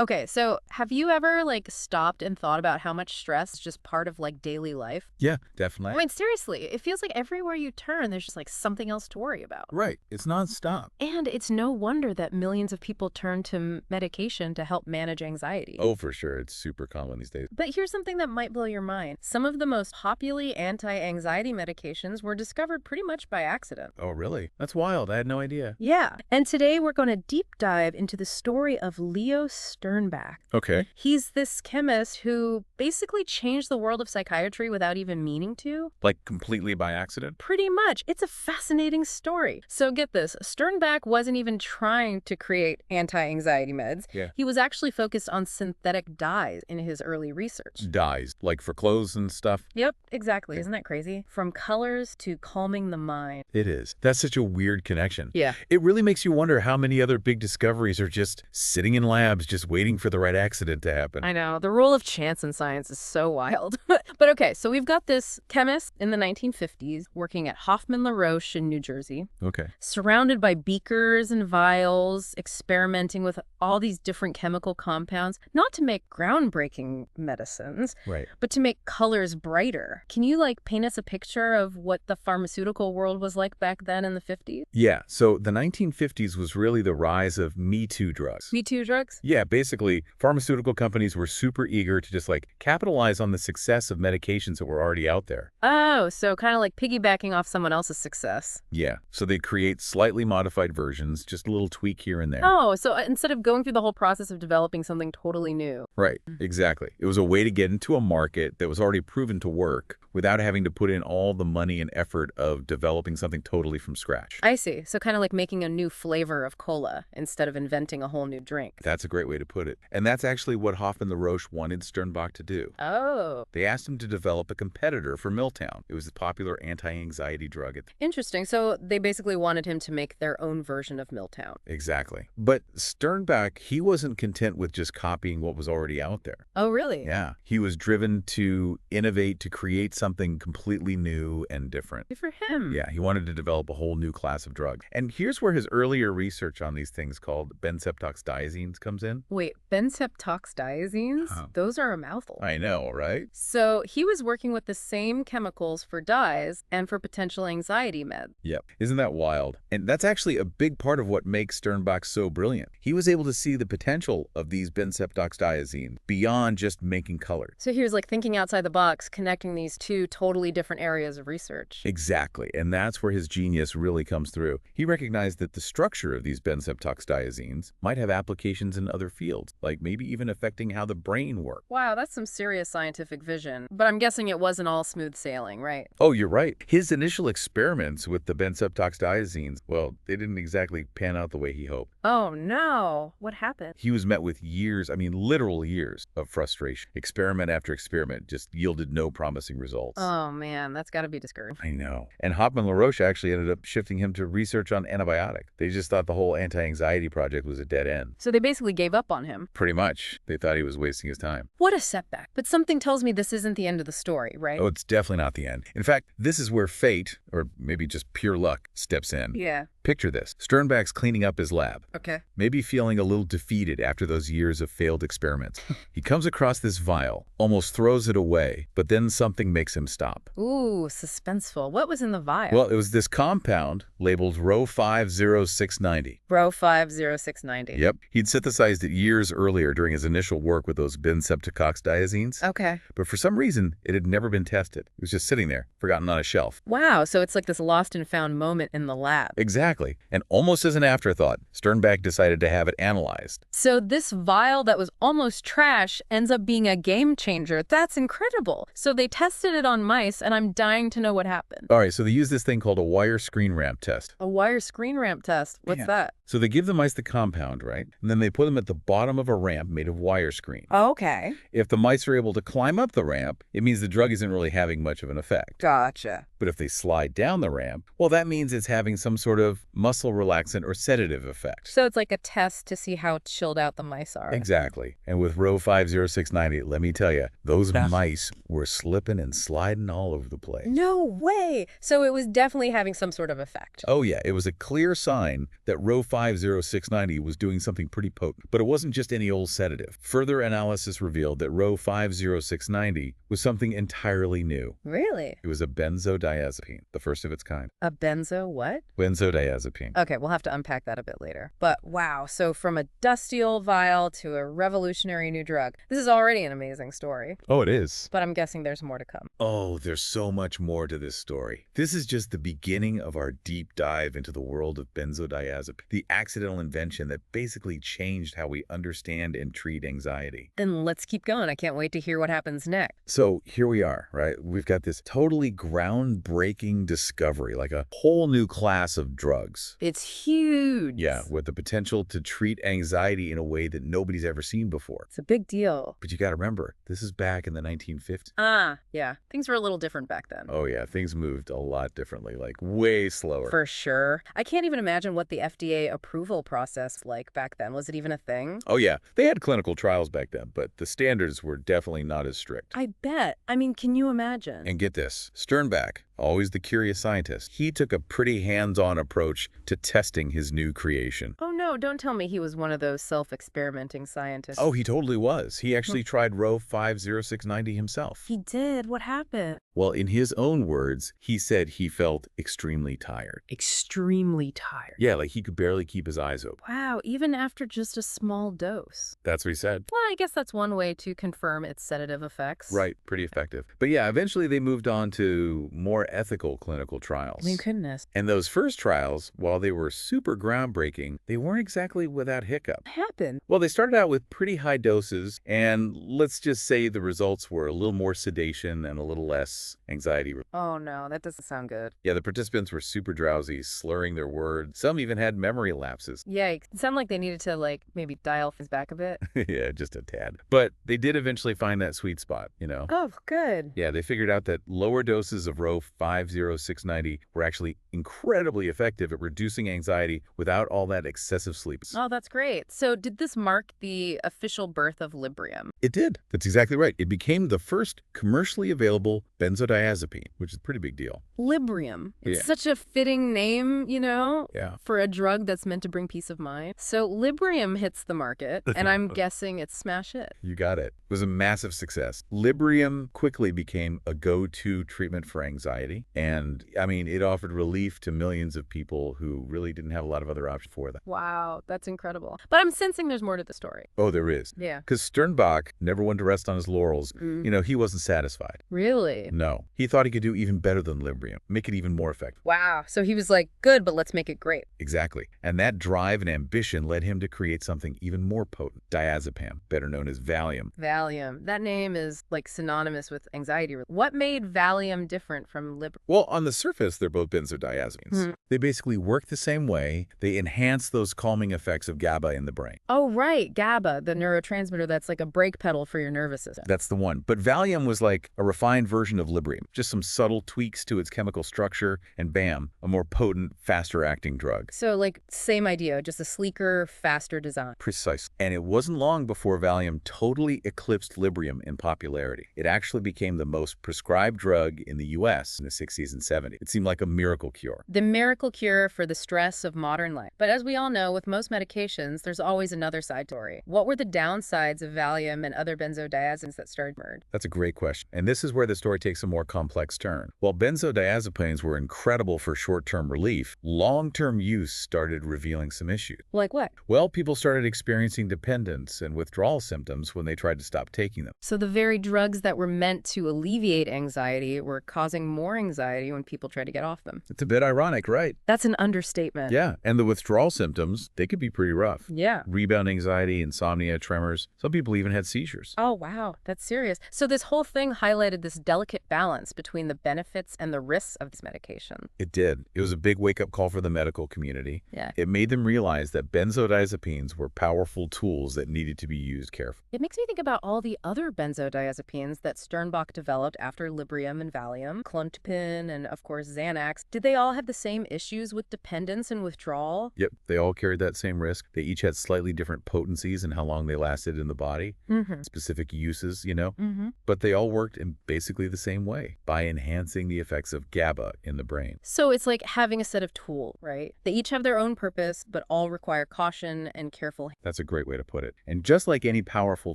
Okay, so have you ever stopped and thought about how much stress is just part of daily life? Yeah, I definitely. mean, seriously, it feels like everywhere you turn, there's just something else to worry about. Right. It's nonstop. And it's no wonder that millions of people turn to medication to help manage anxiety. Oh, for sure. It's super common these days. But here's something that might blow your mind. Some of the most popularly anti-anxiety medications were discovered pretty much by accident. Oh, really? That's wild. I had no idea. Yeah, and today we're going to deep dive into the story of Leo Sternbach. Okay. He's this chemist who basically changed the world of psychiatry without even meaning to. Like completely by accident? Pretty much. It's a fascinating story. So get this, Sternbach wasn't even trying to create anti-anxiety meds. Yeah. He was actually focused on synthetic dyes in his early research. Dyes. Like for clothes and stuff? Yep, exactly. Okay. Isn't that crazy? From colors to calming the mind. It is. That's such a weird connection. Yeah. It really makes you wonder how many other big discoveries are just sitting in labs, just waiting for the right accident to happen. I know. The role of chance in science is so wild. But okay, so we've got this chemist in the 1950s working at Hoffman-La Roche in New Jersey, Okay. surrounded by beakers and vials, experimenting with all these different chemical compounds, not to make groundbreaking medicines, Right. but to make colors brighter. Can you paint us a picture of what the pharmaceutical world was like back then in the 50s? Yeah, so the 1950s was really the rise of Me Too drugs. Me Too drugs? Yeah, basically, pharmaceutical companies were super eager to just capitalize on the success of medications that were already out there. Oh, so kind of like piggybacking off someone else's success. Yeah, so they'd create slightly modified versions, just a little tweak here and there. Oh, so instead of going through the whole process of developing something totally new. Right, exactly. It was a way to get into a market that was already proven to work without having to put in all the money and effort of developing something totally from scratch. I see. So kind of like making a new flavor of cola instead of inventing a whole new drink. That's a great way to put it. And that's actually what Hoffman-La Roche wanted Sternbach to do. Oh, They asked him to develop a competitor for Miltown. It was a popular anti-anxiety drug at interesting. So they basically wanted him to make their own version of Milltown. Exactly. But Sternbach, he wasn't content with just copying what was already out there. Oh, really? Yeah. He was driven to innovate, to create something completely new and different. Good for him. Yeah, he wanted to develop a whole new class of drug. And here's where his earlier research on these things called benzeptoxdiazines comes in. Wait, benzeptoxdiazines? Huh. Those are a mouthful. I know, right? So he was working with the same chemicals for dyes and for potential anxiety meds. Yep. Isn't that wild? And that's actually a big part of what makes Sternbach so brilliant. He was able to see the potential of these benzeptoxdiazines beyond just making colors. So he was thinking outside the box, connecting these two totally different areas of research. Exactly, and that's where his genius really comes through. He recognized that the structure of these benzeptoxdiazines might have applications in other fields, like maybe even affecting how the brain works. Wow, that's some serious scientific vision. But I'm guessing it wasn't all smooth sailing, right? Oh, you're right. His initial experiments with the benzeptoxdiazines, well, they didn't exactly pan out the way he hoped. Oh no, what happened? He was met with years, I mean literal years, of frustration. Experiment after experiment just yielded no promising results. Oh man, that's gotta be discouraging. I know. And Hoffman-La Roche actually ended up shifting him to research on antibiotics. They just thought the whole anti-anxiety project was a dead end. So they basically gave up on him. Pretty much. They thought he was wasting his time. What a setback. But something tells me this isn't the end of the story, right? Oh, it's definitely not the end. In fact, this is where fate, or maybe just pure luck, steps in. Yeah. Picture this. Sternbach's cleaning up his lab, Okay. maybe feeling a little defeated after those years of failed experiments. He comes across this vial, almost throws it away, but then something makes him stop. Ooh, suspenseful. What was in the vial? Well, it was this compound labeled Rho 50690. Bro 50690. Yep. He'd synthesized it years earlier during his initial work with those benzeptoxdiazines. Okay. But for some reason, it had never been tested. It was just sitting there, forgotten on a shelf. Wow, so it's like this lost and found moment in the lab. Exactly. And almost as an afterthought, Sternbach decided to have it analyzed. So this vial that was almost trash ends up being a game changer. That's incredible. So they tested it on mice, and I'm dying to know what happened. All right, so they use this thing called a wire screen ramp test. A wire screen ramp test. What's Yeah. that? So they give the mice the compound, right? And then they put them at the bottom of a ramp made of wire screen. Okay. If the mice are able to climb up the ramp, it means the drug isn't really having much of an effect. Gotcha. But if they slide down the ramp, well, that means it's having some sort of muscle relaxant or sedative effect. So it's like a test to see how chilled out the mice are. Exactly. And with Rho 50690, let me tell you, those mice were slipping and sliding all over the place. No way. So it was definitely having some sort of effect. Oh yeah, it was a clear sign that Rho 50690 was doing something pretty potent, but it wasn't just any old sedative. Further analysis revealed that Rho 50690 was something entirely new. Really? It was a benzodiazepine, the first of its kind. A benzo what? Benzodiazepine. Okay, we'll have to unpack that a bit later. But wow, so from a dusty old vial to a revolutionary new drug. This is already an amazing story. Oh, it is. But I'm guessing there's more to come. Oh, there's so much more to this story. This is just the beginning of our deep dive into the world of benzodiazepine, the accidental invention that basically changed how we understand and treat anxiety. Then let's keep going. I can't wait to hear what happens next. So here we are, right? We've got this totally groundbreaking discovery, like a whole new class of drugs. It's huge. Yeah, with the potential to treat anxiety in a way that nobody's ever seen before. It's a big deal. But you got to remember, this is back in the 1950s. Yeah. Things were a little different back then. Oh yeah, things moved a lot differently, like way slower. For sure. I can't even imagine what the FDA approval process like back then. Was it even a thing? Oh yeah, they had clinical trials back then, but the standards were definitely not as strict. I bet. I mean, can you imagine? And get this, Sternbach, always the curious scientist, he took a pretty hands-on approach to testing his new creation. Oh no, don't tell me he was one of those self-experimenting scientists. Oh, he totally was. He actually tried Rho 50690 himself. He did? What happened? Well, in his own words, he said he felt extremely tired. Extremely tired. Yeah, like he could barely keep his eyes open. Wow, even after just a small dose. That's what he said. Well, I guess that's one way to confirm its sedative effects. Right, pretty effective. But yeah, eventually they moved on to more ethical clinical trials. Thank goodness. And those first trials, while they were super groundbreaking, they weren't exactly without hiccup. What happened? Well, they started out with pretty high doses, and let's just say the results were a little more sedation and a little less anxiety. Oh no, that doesn't sound good. Yeah, the participants were super drowsy, slurring their words. Some even had memory lapses. Yikes. It sounded like they needed to, maybe dial things back a bit. Yeah, just a tad. But they did eventually find that sweet spot, you know? Oh, good. Yeah, they figured out that lower doses of Rho 50690 were actually incredibly effective at reducing anxiety without all that excessive sleep. Oh, that's great. So did this mark the official birth of Librium? It did. That's exactly right. It became the first commercially available benzodiazepine, which is a pretty big deal. Librium. It's Yeah. such a fitting name, Yeah. for a drug that's meant to bring peace of mind. So Librium hits the market, and I'm guessing it's smash hit. You got it. It was a massive success. Librium quickly became a go-to treatment for anxiety. And, I mean, it offered relief to millions of people who really didn't have a lot of other options for them. Wow, that's incredible. But I'm sensing there's more to the story. Oh, there is. Yeah. Because Sternbach never wanted to rest on his laurels. He wasn't satisfied. Really? No. He thought he could do even better than Librium, make it even more effective. Wow. So he was like, good, but let's make it great. Exactly. And that drive and ambition led him to create something even more potent, diazepam, better known as Valium. Valium. That name is synonymous with anxiety. What made Valium different from Librium? Well, on the surface, they're both benzodiazepines. They basically work the same way. They enhance those calming effects of GABA in the brain. Oh, right. GABA, the neurotransmitter that's like a brake pedal for your nervous system. That's the one. But Valium was like a refined version of Librium, just some subtle tweaks to its chemical structure, and bam, a more potent, faster-acting drug. So, same idea, just a sleeker, faster design. Precise. And it wasn't long before Valium totally eclipsed Librium in popularity. It actually became the most prescribed drug in the U.S. in the 60s and 70s. It seemed like a miracle cure. The miracle cure for the stress of modern life. But as we all know, with most medications, there's always another side story. What were the downsides of Valium and other benzodiazepines that started to emerge? That's a great question. And this is where the story takes a more complex turn. While benzodiazepines were incredible for short-term relief, long-term use started revealing some issues. Like what? Well, people started experiencing dependence and withdrawal symptoms when they tried to stop taking them. So the very drugs that were meant to alleviate anxiety were causing more anxiety when people tried to get off them. It's a bit ironic, right? That's an understatement. Yeah, and the withdrawal symptoms, they could be pretty rough. Yeah. Rebound anxiety, insomnia, tremors. Some people even had seizures. Oh, wow. That's serious. So this whole thing highlighted this delicate balance between the benefits and the risks of this medication. It did. It was a big wake-up call for the medical community. Yeah. It made them realize that benzodiazepines were powerful tools that needed to be used carefully. It makes me think about all the other benzodiazepines that Sternbach developed after Librium and Valium, Clonopin, and of course Xanax. Did they all have the same issues with dependence and withdrawal? Yep, they all carried carried that same risk. They each had slightly different potencies and how long they lasted in the body, Mm-hmm. specific uses. Mm-hmm. But they all worked in basically the same way, by enhancing the effects of GABA in the brain. So it's like having a set of tools, right? They each have their own purpose, but all require caution and careful. That's a great way to put it. And just like any powerful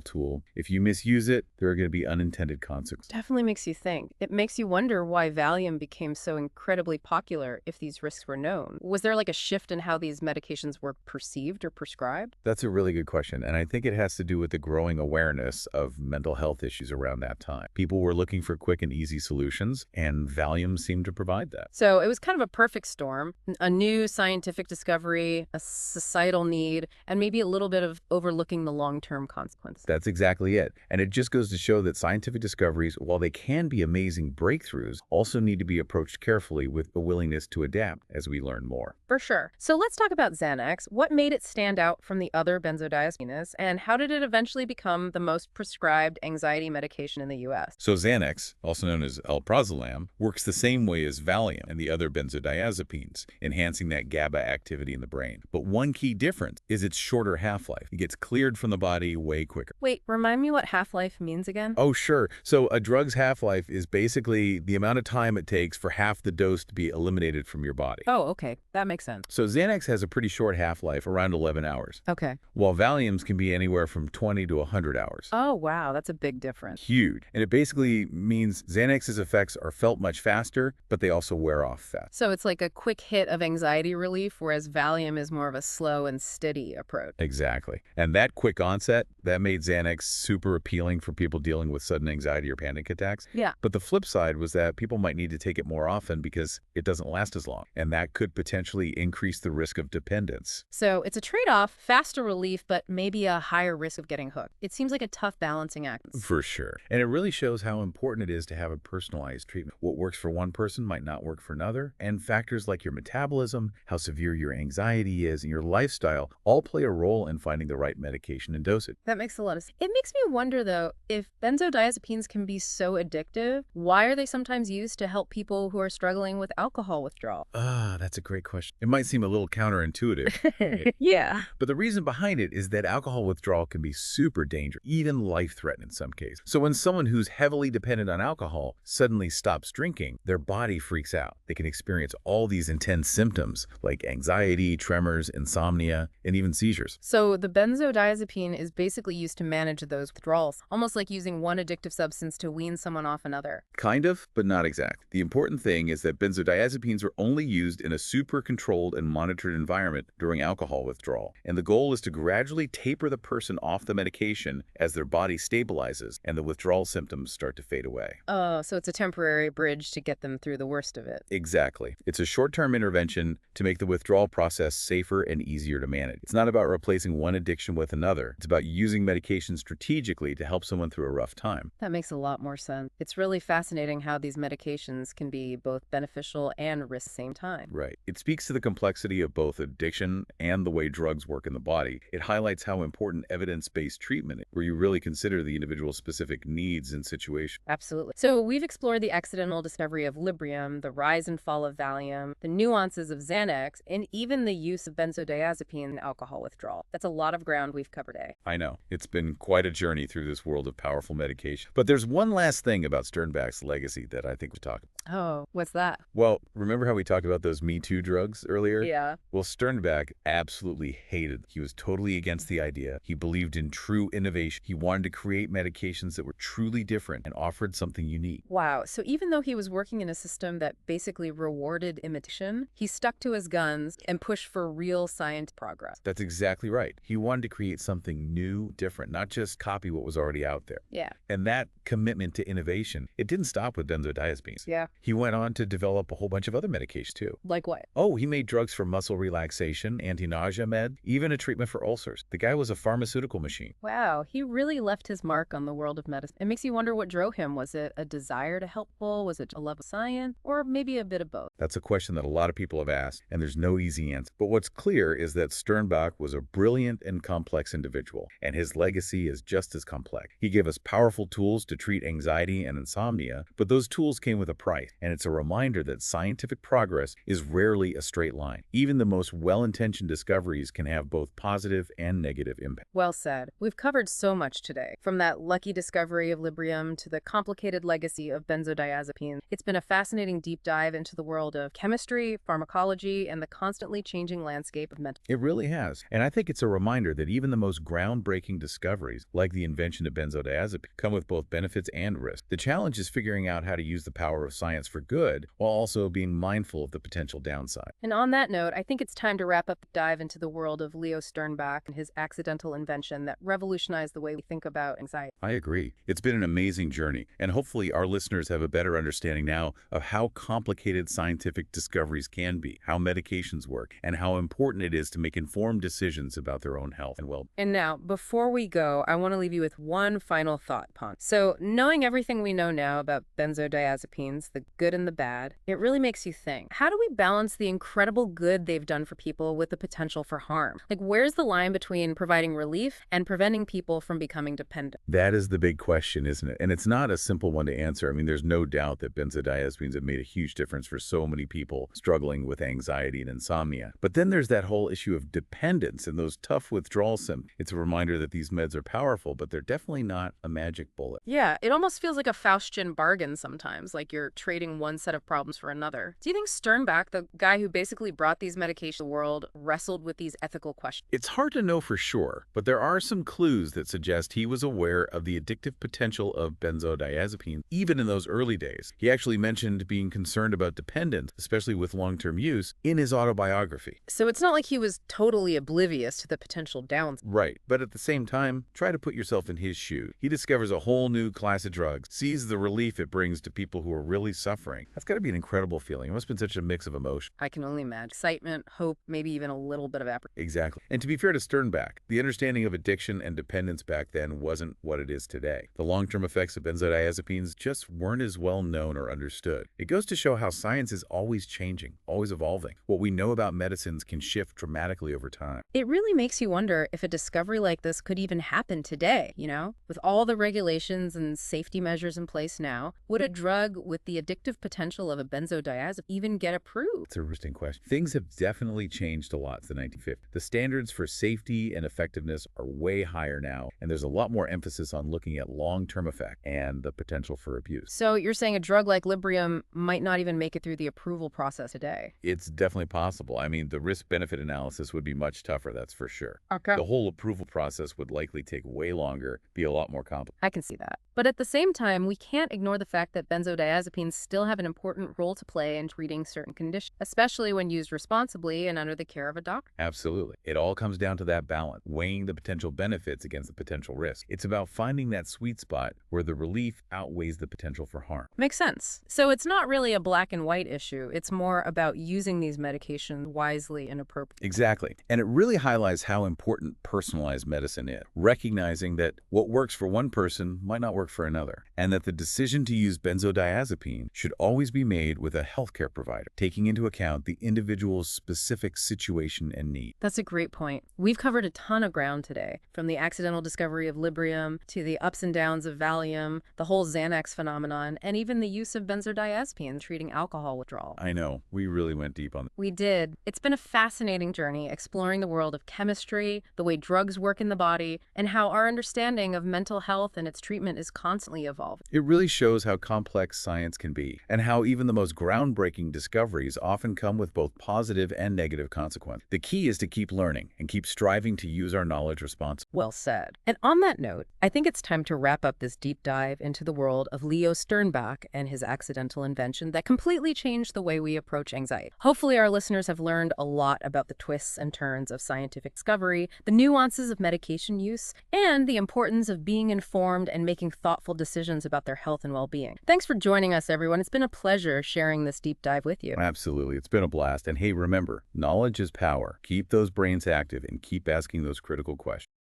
tool, if you misuse it, there are going to be unintended consequences. Definitely makes you think. It makes you wonder why Valium became so incredibly popular if these risks were known. Was there like a shift in how these medications were perceived or prescribed? That's a really good question, and I think it has to do with the growing awareness of mental health issues around that time. People were looking for quick and easy solutions, and Valium seemed to provide that. So it was kind of a perfect storm, a new scientific discovery, a societal need, and maybe a little bit of overlooking the long-term consequences. That's exactly it. And it just goes to show that scientific discoveries, while they can be amazing breakthroughs, also need to be approached carefully with a willingness to adapt as we learn more. For sure. So let's talk about Xanax. What made it stand out from the other benzodiazepines, and how did it eventually become the most prescribed anxiety medication in the U.S.? So Xanax, also known as alprazolam, works the same way as Valium and the other benzodiazepines, enhancing that GABA activity in the brain. But one key difference is its shorter half-life. It gets cleared from the body way quicker. Wait, remind me what half-life means again? Oh, sure. So a drug's half-life is basically the amount of time it takes for half the dose to be eliminated from your body. Oh, okay. That makes sense. So Xanax has a pretty short half-life, around 11 hours, Okay. while Valiums can be anywhere from 20 to 100 hours. Oh, wow. That's a big difference. Huge. And it basically means Xanax's effects are felt much faster, but they also wear off fast. So it's like a quick hit of anxiety relief, whereas Valium is more of a slow and steady approach. Exactly. And that quick onset, that made Xanax super appealing for people dealing with sudden anxiety or panic attacks. Yeah. But the flip side was that people might need to take it more often because it doesn't last as long. And that could potentially increase the risk of dependence. So it's a trade-off, faster relief, but maybe a higher risk of getting hooked. It seems like a tough balancing act. For sure. And it really shows how important it is to have a personalized treatment. What works for one person might not work for another. And factors like your metabolism, how severe your anxiety is, and your lifestyle all play a role in finding the right medication and dosage. That makes a lot of sense. It makes me wonder, though, if benzodiazepines can be so addictive, why are they sometimes used to help people who are struggling with alcohol withdrawal? That's a great question. It might seem a little counterintuitive. Yeah. But the reason behind it is that alcohol withdrawal can be super dangerous, even life-threatening in some cases. So when someone who's heavily dependent on alcohol suddenly stops drinking, their body freaks out. They can experience all these intense symptoms like anxiety, tremors, insomnia, and even seizures. So the benzodiazepine is basically used to manage those withdrawals, almost like using one addictive substance to wean someone off another. Kind of, but not exact. The important thing is that benzodiazepines are only used in a super controlled and monitored environment during alcohol withdrawal. And the goal is to gradually taper the person off the medication as their body stabilizes and the withdrawal symptoms start to fade away. Oh, so it's a temporary bridge to get them through the worst of it. Exactly. It's a short-term intervention to make the withdrawal process safer and easier to manage. It's not about replacing one addiction with another. It's about using medication strategically to help someone through a rough time. That makes a lot more sense. It's really fascinating how these medications can be both beneficial and risk at the same time. Right. It speaks to the complexity of both addiction and the way drugs work in the body. It highlights how important evidence-based treatment is, where you really consider the individual's specific needs and situation. Absolutely. So we've explored the accidental discovery of Librium, the rise and fall of Valium, the nuances of Xanax, and even the use of benzodiazepine in alcohol withdrawal. That's a lot of ground we've covered today. I know. It's been quite a journey through this world of powerful medication. But there's one last thing about Sternbach's legacy that I think we talk about. Oh, what's that? Well, remember how we talked about those Me Too drugs earlier? Yeah. Well, Sternbach absolutely hated them. He was totally against the idea. He believed in true innovation. He wanted to create medications that were truly different and offered something unique. Wow. So even though he was working in a system that basically rewarded imitation, he stuck to his guns and pushed for real science progress. That's exactly right. He wanted to create something new, different, not just copy what was already out there. Yeah. And that commitment to innovation, it didn't stop with benzodiazepines. Yeah. He went on to develop a whole bunch of other medications too. Like what? Oh, he made drugs for muscle relaxation, anti-nausea med, even a treatment for ulcers. The guy was a pharmaceutical machine. Wow, he really left his mark on the world of medicine. It makes you wonder what drove him. Was it a desire to help people? Was it a love of science? Or maybe a bit of both? That's a question that a lot of people have asked, and there's no easy answer. But what's clear is that Sternbach was a brilliant and complex individual, and his legacy is just as complex. He gave us powerful tools to treat anxiety and insomnia, but those tools came with a price, and it's a reminder that scientific progress is rarely a straight line. Even the most well-intentioned high-attention discoveries can have both positive and negative impact. Well said. We've covered so much today, from that lucky discovery of Librium to the complicated legacy of benzodiazepines. It's been a fascinating deep dive into the world of chemistry, pharmacology, and the constantly changing landscape of mental. It really has. And I think it's a reminder that even the most groundbreaking discoveries, like the invention of benzodiazepines, come with both benefits and risks. The challenge is figuring out how to use the power of science for good while also being mindful of the potential downside. And on that note, I think it's time to wrap up the dive into the world of Leo Sternbach and his accidental invention that revolutionized the way we think about anxiety. I agree. It's been an amazing journey, and hopefully our listeners have a better understanding now of how complicated scientific discoveries can be, how medications work, and how important it is to make informed decisions about their own health and well-being. And now, before we go, I want to leave you with one final thought, Pon. So, knowing everything we know now about benzodiazepines, the good and the bad, it really makes you think, how do we balance the incredible good they've done for people with the potential for harm? Like, where's the line between providing relief and preventing people from becoming dependent? That is the big question, isn't it? And it's not a simple one to answer. I mean, there's no doubt that benzodiazepines have made a huge difference for so many people struggling with anxiety and insomnia. But then there's that whole issue of dependence and those tough withdrawal symptoms. It's a reminder that these meds are powerful, but they're definitely not a magic bullet. Yeah, it almost feels like a Faustian bargain sometimes, like you're trading one set of problems for another. Do you think Sternbach, the guy who basically brought these medications to the world, wrestled with these ethical questions? It's hard to know for sure, but there are some clues that suggest he was aware of the addictive potential of benzodiazepines, even in those early days. He actually mentioned being concerned about dependence, especially with long-term use, in his autobiography. So it's not like he was totally oblivious to the potential downs. Right, but at the same time, try to put yourself in his shoes. He discovers a whole new class of drugs, sees the relief it brings to people who are really suffering. That's got to be an incredible feeling. It must have been such a mix of emotion. I can only imagine. Excitement, hope, maybe even a little bit of apprehension. Exactly. And to be fair to Sternbach, the understanding of addiction and dependence back then wasn't what it is today. The long-term effects of benzodiazepines just weren't as well known or understood. It goes to show how science is always changing, always evolving. What we know about medicines can shift dramatically over time. It really makes you wonder if a discovery like this could even happen today, you know? With all the regulations and safety measures in place now, would a drug with the addictive potential of a benzodiazepine even get approved? It's an interesting question. Things have definitely changed a lot since the 1950s. The standards for safety and effectiveness are way higher now, and there's a lot more emphasis on looking at long-term effect and the potential for abuse. So you're saying a drug like Librium might not even make it through the approval process today? It's definitely possible. I mean, the risk-benefit analysis would be much tougher, that's for sure. Okay. The whole approval process would likely take way longer, be a lot more complicated. I can see that. But at the same time, we can't ignore the fact that benzodiazepines still have an important role to play in treating certain conditions, especially when used responsibly and under the care of a doctor. Absolutely. It all comes down to that balance, weighing the potential benefits against the potential risk. It's about finding that sweet spot where the relief outweighs the potential for harm. Makes sense. So it's not really a black and white issue. It's more about using these medications wisely and appropriately. Exactly. And it really highlights how important personalized medicine is, recognizing that what works for one person might not work for another, and that the decision to use benzodiazepine should always be made with a healthcare provider, taking into account the individual's specific situation and need. That's a great point. We've covered a ton of ground today, from the accidental discovery of Librium to the ups and downs of Valium, the whole Xanax phenomenon, and even the use of benzodiazepines treating alcohol withdrawal. I know, we really went deep on that. We did. It's been a fascinating journey exploring the world of chemistry, the way drugs work in the body, and how our understanding of mental health and its treatment is constantly evolving. It really shows how complex science can be, and how even the most groundbreaking discoveries often come with both positive and negative consequences. The key is to keep learning and keep striving to use our knowledge responsibly. Well said. And on that note, I think it's time to wrap up this deep dive into the world of Leo Sternbach and his accidental invention that completely changed the way we approach anxiety. Hopefully our listeners have learned a lot about the twists and turns of scientific discovery, the nuances of medication use, and the importance of being informed and making thoughtful decisions about their health and well-being. Thanks for joining us, everyone. It's been a pleasure sharing this deep dive with you. Absolutely. It's been a blast. And hey, remember, knowledge is power. Keep those brains active and keep asking those critical questions.